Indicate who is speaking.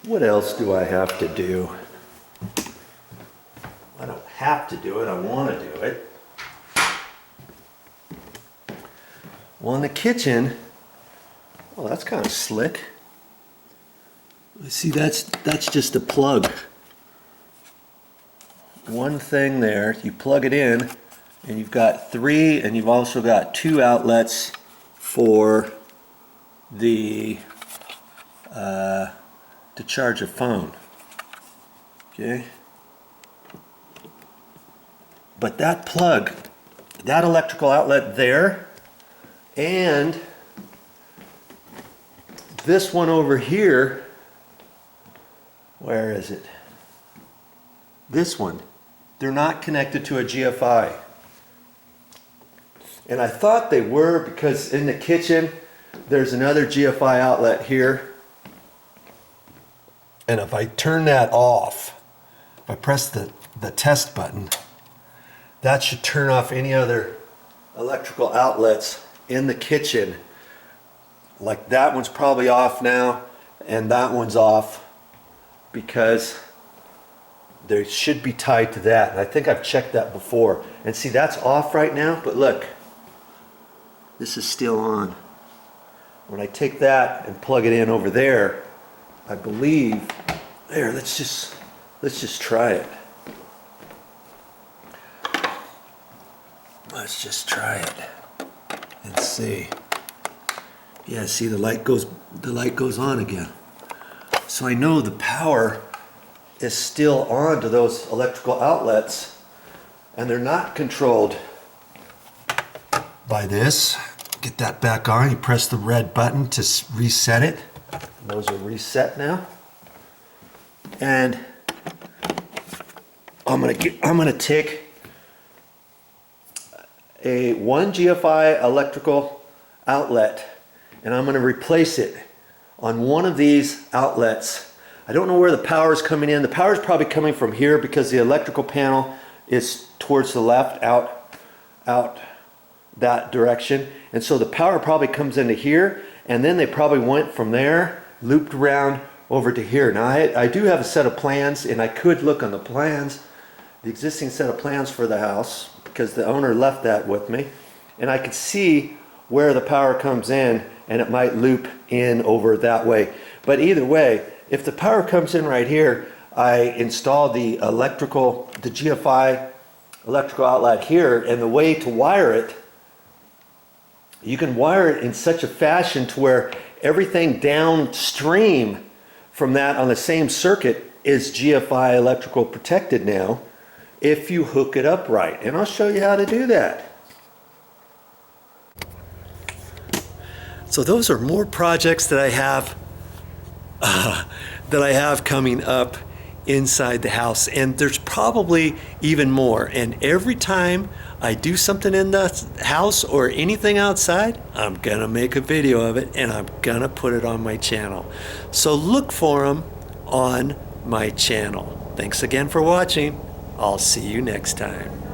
Speaker 1: What else do I have to do? I don't have to do it, I want to do it. Well, in the kitchen, well, that's kind of slick. See, that's just a plug. One thing there, you plug it in, and you've got 3, and you've also got 2 outlets for the to charge a phone. Okay. But that plug, that electrical outlet there, and this one over here, where is it? This one, they're not connected to a GFI. And I thought they were, because in the kitchen there's another GFI outlet here. And if I turn that off, if I press the test button, that should turn off any other electrical outlets in the kitchen. Like that one's probably off now, and that one's off, because they should be tied to that. And I think I've checked that before. And see, that's off right now, but look, this is still on. When I take that and plug it in over there, I believe, there, let's just try it. Let's just try it and see. Yeah, see, the light goes on again. So I know the power is still on to those electrical outlets, and they're not controlled by this. Get that back on. You press the red button to reset it. Those are reset now. And I'm gonna take a 1 GFI electrical outlet, and I'm gonna replace it on one of these outlets. I don't know where the power is coming in. The power is probably coming from here, because the electrical panel is towards the left, out that direction. And so the power probably comes into here, and then they probably went from there, looped around over to here. Now I do have a set of plans, and I could look on the plans, the existing set of plans for the house, because the owner left that with me, and I could see where the power comes in, and it might loop in over that way. But either way, if the power comes in right here, I install the GFI electrical outlet here, and the way to wire it, you can wire it in such a fashion to where everything downstream from that on the same circuit is GFI electrical protected now, if you hook it up right. And I'll show you how to do that. So those are more projects that I have coming up inside the house, and there's probably even more. And every time I do something in the house or anything outside, I'm gonna make a video of it, and I'm gonna put it on my channel. So look for them on my channel. Thanks again for watching. I'll see you next time.